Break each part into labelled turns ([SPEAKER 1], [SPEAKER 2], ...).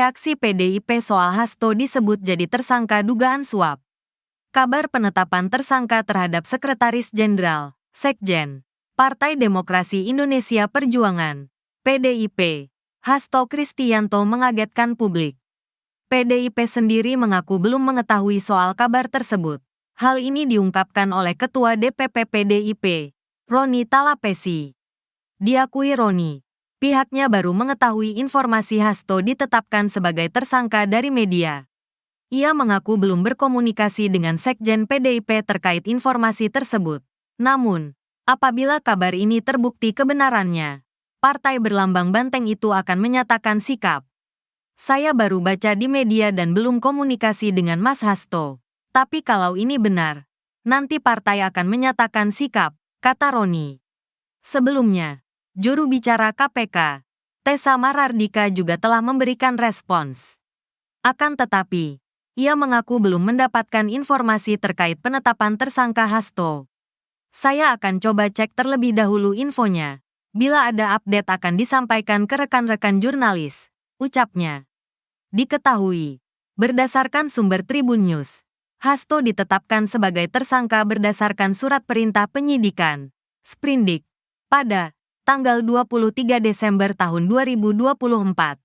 [SPEAKER 1] Reaksi PDIP soal Hasto disebut jadi tersangka dugaan suap. Kabar penetapan tersangka terhadap Sekretaris Jenderal, Sekjen, Partai Demokrasi Indonesia Perjuangan, PDIP, Hasto Kristianto mengagetkan publik. PDIP sendiri mengaku belum mengetahui soal kabar tersebut. Hal ini diungkapkan oleh Ketua DPP PDIP, Roni Talapesi. Diakui Roni, pihaknya baru mengetahui informasi Hasto ditetapkan sebagai tersangka dari media. Ia mengaku belum berkomunikasi dengan Sekjen PDIP terkait informasi tersebut. Namun, apabila kabar ini terbukti kebenarannya, partai berlambang banteng itu akan menyatakan sikap. Saya baru baca di media dan belum komunikasi dengan Mas Hasto. Tapi kalau ini benar, nanti partai akan menyatakan sikap, kata Roni. Sebelumnya, juru bicara KPK, Tessa Marardika juga telah memberikan respons. Akan tetapi, ia mengaku belum mendapatkan informasi terkait penetapan tersangka Hasto. Saya akan coba cek terlebih dahulu infonya. Bila ada update akan disampaikan ke rekan-rekan jurnalis, ucapnya. Diketahui, berdasarkan sumber Tribun News, Hasto ditetapkan sebagai tersangka berdasarkan surat perintah penyidikan, Sprindik, pada tanggal 23 Desember tahun 2024.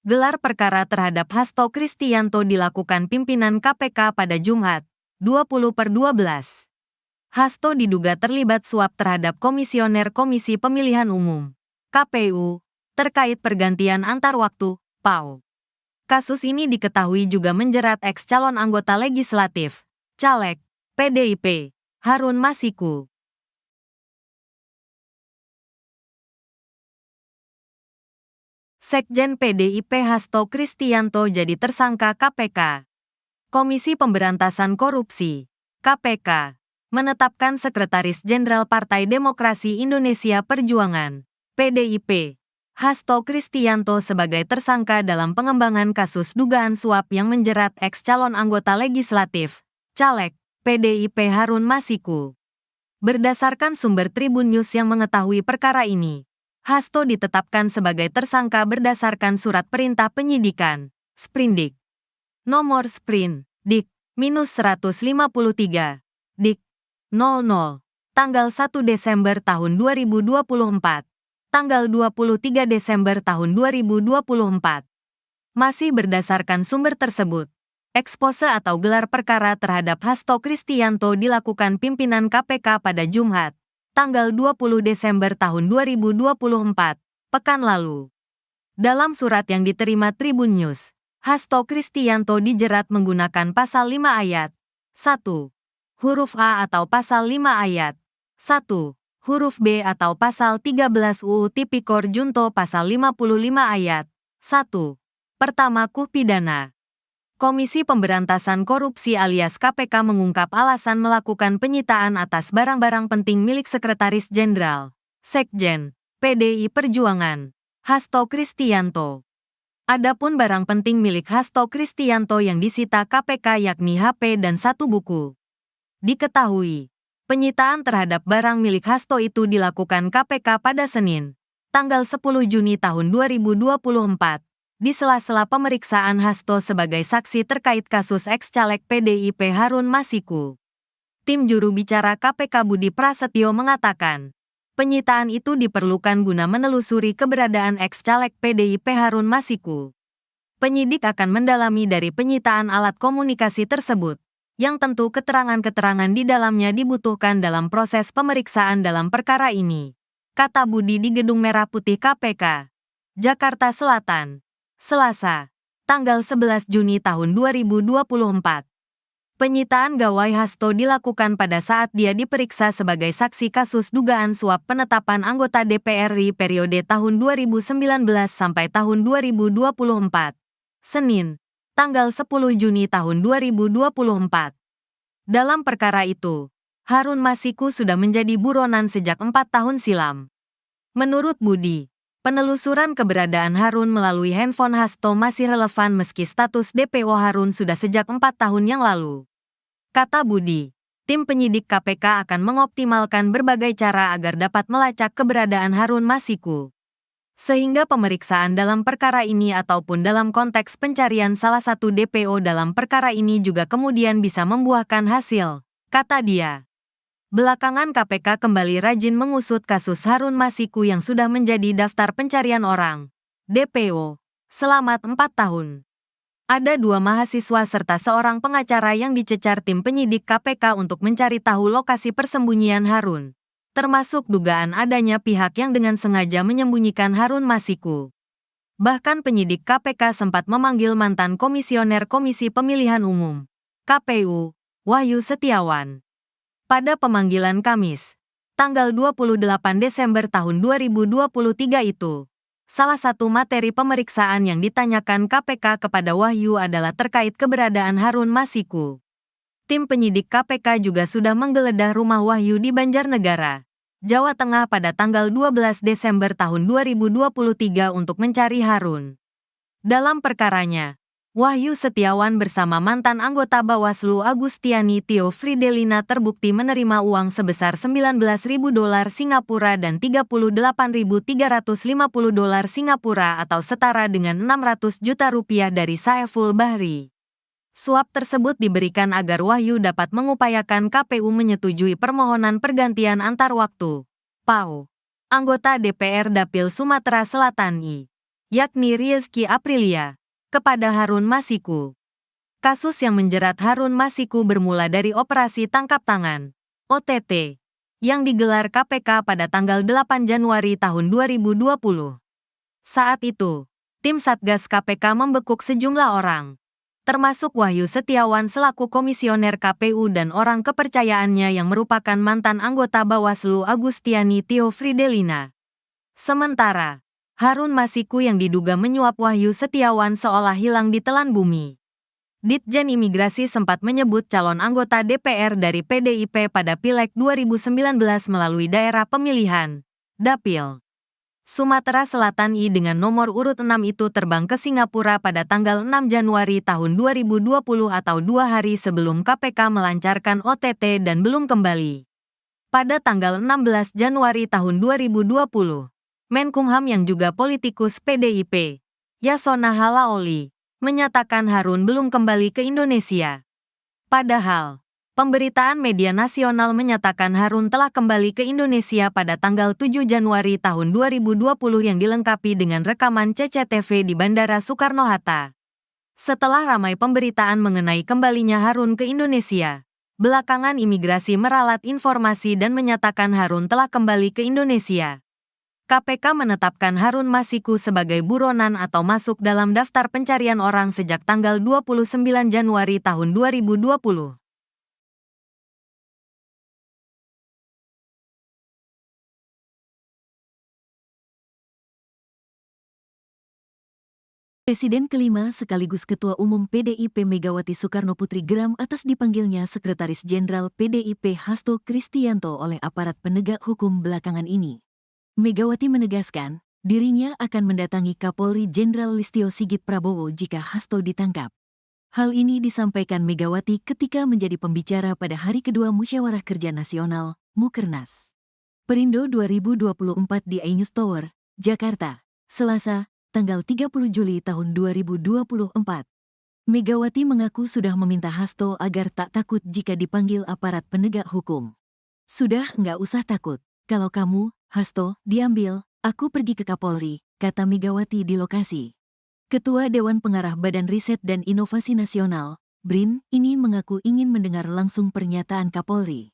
[SPEAKER 1] Gelar perkara terhadap Hasto Kristianto dilakukan pimpinan KPK pada Jumat, 20/12. Hasto diduga terlibat suap terhadap Komisioner Komisi Pemilihan Umum, KPU, terkait pergantian antar waktu, PAU. Kasus ini diketahui juga menjerat ex-calon anggota legislatif, caleg, PDIP, Harun Masiku. Sekjen PDIP Hasto Kristianto jadi tersangka KPK. Komisi Pemberantasan Korupsi, KPK, menetapkan Sekretaris Jenderal Partai Demokrasi Indonesia Perjuangan, PDIP, Hasto Kristianto sebagai tersangka dalam pengembangan kasus dugaan suap yang menjerat ex-calon anggota legislatif, caleg, PDIP Harun Masiku. Berdasarkan sumber Tribun News yang mengetahui perkara ini, Hasto ditetapkan sebagai tersangka berdasarkan surat perintah penyidikan, Sprindik. Nomor Sprint, Dik, -153, Dik, 00, tanggal 1 Desember tahun 2024, tanggal 23 Desember tahun 2024. Masih berdasarkan sumber tersebut, ekspose atau gelar perkara terhadap Hasto Kristianto dilakukan pimpinan KPK pada Jumat, tanggal 20 Desember tahun 2024, pekan lalu. Dalam surat yang diterima Tribun News, Hasto Kristianto dijerat menggunakan pasal 5 ayat 1, huruf A atau pasal 5 ayat 1, huruf B atau pasal 13 UU Tipikor Junto pasal 55 ayat 1, pertama KUH pidana. Komisi Pemberantasan Korupsi alias KPK mengungkap alasan melakukan penyitaan atas barang-barang penting milik Sekretaris Jenderal, Sekjen, PDI Perjuangan, Hasto Kristianto. Adapun barang penting milik Hasto Kristianto yang disita KPK yakni HP dan 1 buku. Diketahui, penyitaan terhadap barang milik Hasto itu dilakukan KPK pada Senin, tanggal 10 Juni tahun 2024. Di sela-sela pemeriksaan Hasto sebagai saksi terkait kasus ex-caleg PDIP Harun Masiku. Tim juru bicara KPK Budi Prasetyo mengatakan, penyitaan itu diperlukan guna menelusuri keberadaan ex-caleg PDIP Harun Masiku. Penyidik akan mendalami dari penyitaan alat komunikasi tersebut, yang tentu keterangan-keterangan di dalamnya dibutuhkan dalam proses pemeriksaan dalam perkara ini, kata Budi di Gedung Merah Putih KPK, Jakarta Selatan. Selasa, tanggal 11 Juni tahun 2024. Penyitaan gawai Hasto dilakukan pada saat dia diperiksa sebagai saksi kasus dugaan suap penetapan anggota DPR RI periode tahun 2019 sampai tahun 2024. Senin, tanggal 10 Juni tahun 2024. Dalam perkara itu, Harun Masiku sudah menjadi buronan sejak 4 tahun silam. Menurut Budi, penelusuran keberadaan Harun melalui handphone Hasto masih relevan meski status DPO Harun sudah sejak 4 tahun yang lalu. Kata Budi, tim penyidik KPK akan mengoptimalkan berbagai cara agar dapat melacak keberadaan Harun Masiku. Sehingga pemeriksaan dalam perkara ini ataupun dalam konteks pencarian salah satu DPO dalam perkara ini juga kemudian bisa membuahkan hasil, kata dia. Belakangan KPK kembali rajin mengusut kasus Harun Masiku yang sudah menjadi daftar pencarian orang, DPO, selama 4 tahun. Ada 2 mahasiswa serta seorang pengacara yang dicecar tim penyidik KPK untuk mencari tahu lokasi persembunyian Harun, termasuk dugaan adanya pihak yang dengan sengaja menyembunyikan Harun Masiku. Bahkan penyidik KPK sempat memanggil mantan komisioner Komisi Pemilihan Umum, KPU, Wahyu Setiawan. Pada pemanggilan Kamis, tanggal 28 Desember tahun 2023 itu, salah satu materi pemeriksaan yang ditanyakan KPK kepada Wahyu adalah terkait keberadaan Harun Masiku. Tim penyidik KPK juga sudah menggeledah rumah Wahyu di Banjarnegara, Jawa Tengah pada tanggal 12 Desember tahun 2023 untuk mencari Harun. Dalam perkaranya, Wahyu Setiawan bersama mantan anggota Bawaslu Agustiani Tio Fridelina terbukti menerima uang sebesar $19.000 Singapura dan $38.350 Singapura atau setara dengan 600 juta rupiah dari Saiful Bahri. Suap tersebut diberikan agar Wahyu dapat mengupayakan KPU menyetujui permohonan pergantian antar waktu, PAU, anggota DPR Dapil Sumatera Selatan yakni Rizky Aprilia, kepada Harun Masiku. Kasus yang menjerat Harun Masiku bermula dari operasi tangkap tangan, OTT, yang digelar KPK pada tanggal 8 Januari tahun 2020. Saat itu, tim Satgas KPK membekuk sejumlah orang, termasuk Wahyu Setiawan selaku komisioner KPU dan orang kepercayaannya yang merupakan mantan anggota Bawaslu Agustiani Tio Fridelina. Sementara, Harun Masiku yang diduga menyuap Wahyu Setiawan seolah hilang di telan bumi. Ditjen Imigrasi sempat menyebut calon anggota DPR dari PDIP pada Pileg 2019 melalui daerah pemilihan, Dapil Sumatera Selatan dengan nomor urut 6 itu terbang ke Singapura pada tanggal 6 Januari tahun 2020 atau 2 hari sebelum KPK melancarkan OTT dan belum kembali. Pada tanggal 16 Januari tahun 2020, Menkumham yang juga politikus PDIP, Yasona Halaoli, menyatakan Harun belum kembali ke Indonesia. Padahal, pemberitaan media nasional menyatakan Harun telah kembali ke Indonesia pada tanggal 7 Januari tahun 2020 yang dilengkapi dengan rekaman CCTV di Bandara Soekarno-Hatta. Setelah ramai pemberitaan mengenai kembalinya Harun ke Indonesia, belakangan imigrasi meralat informasi dan menyatakan Harun telah kembali ke Indonesia. KPK menetapkan Harun Masiku sebagai buronan atau masuk dalam daftar pencarian orang sejak tanggal 29 Januari tahun 2020.
[SPEAKER 2] Presiden kelima sekaligus Ketua Umum PDIP Megawati Soekarnoputri geram atas dipanggilnya Sekretaris Jenderal PDIP Hasto Kristianto oleh aparat penegak hukum belakangan ini. Megawati menegaskan, dirinya akan mendatangi Kapolri Jenderal Listio Sigit Prabowo jika Hasto ditangkap. Hal ini disampaikan Megawati ketika menjadi pembicara pada hari kedua Musyawarah Kerja Nasional, Mukernas. Perindo 2024 di iNews Tower, Jakarta, Selasa, tanggal 30 Juli tahun 2024. Megawati mengaku sudah meminta Hasto agar tak takut jika dipanggil aparat penegak hukum. Sudah nggak usah takut, kalau kamu, Hasto, diambil, aku pergi ke Kapolri, kata Megawati di lokasi. Ketua Dewan Pengarah Badan Riset dan Inovasi Nasional, BRIN, ini mengaku ingin mendengar langsung pernyataan Kapolri.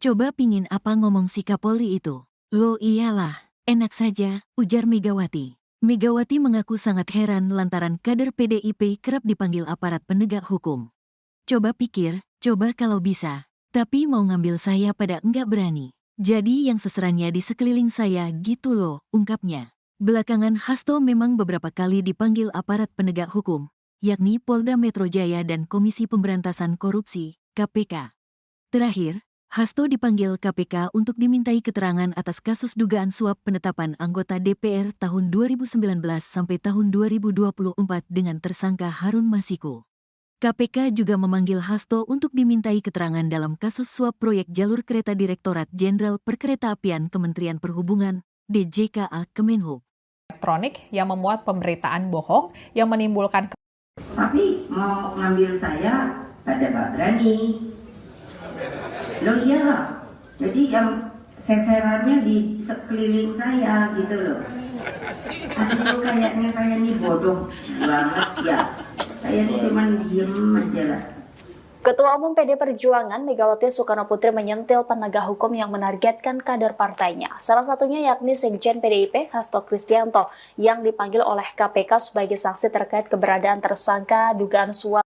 [SPEAKER 2] Coba pingin apa ngomong si Kapolri itu? Loh iyalah, enak saja, ujar Megawati. Megawati mengaku sangat heran lantaran kader PDIP kerap dipanggil aparat penegak hukum. Coba pikir, coba kalau bisa, tapi mau ngambil saya pada enggak berani. Jadi yang seserannya di sekeliling saya gitu loh, ungkapnya. Belakangan Hasto memang beberapa kali dipanggil aparat penegak hukum, yakni Polda Metro Jaya dan Komisi Pemberantasan Korupsi, KPK. Terakhir, Hasto dipanggil KPK untuk dimintai keterangan atas kasus dugaan suap penetapan anggota DPR tahun 2019 sampai tahun 2024 dengan tersangka Harun Masiku. KPK juga memanggil Hasto untuk dimintai keterangan dalam kasus suap proyek jalur kereta Direktorat Jenderal Perkeretaapian Kementerian Perhubungan, DJKA Kemenhub.
[SPEAKER 3] elektronik yang memuat pemberitaan bohong yang menimbulkan
[SPEAKER 4] Tapi mau ngambil saya pada Pak berani. Loh iyalah. Jadi yang seserannya di sekeliling saya gitu loh. Aduh kayaknya saya ini bodoh banget ya. Saya ini cuman diem aja lah.
[SPEAKER 5] Ketua Umum PD Perjuangan Megawati Soekarnoputri menyentil penegak hukum yang menargetkan kader partainya. Salah satunya yakni Sekjen PDIP Hasto Kristianto yang dipanggil oleh KPK sebagai saksi terkait keberadaan tersangka dugaan suap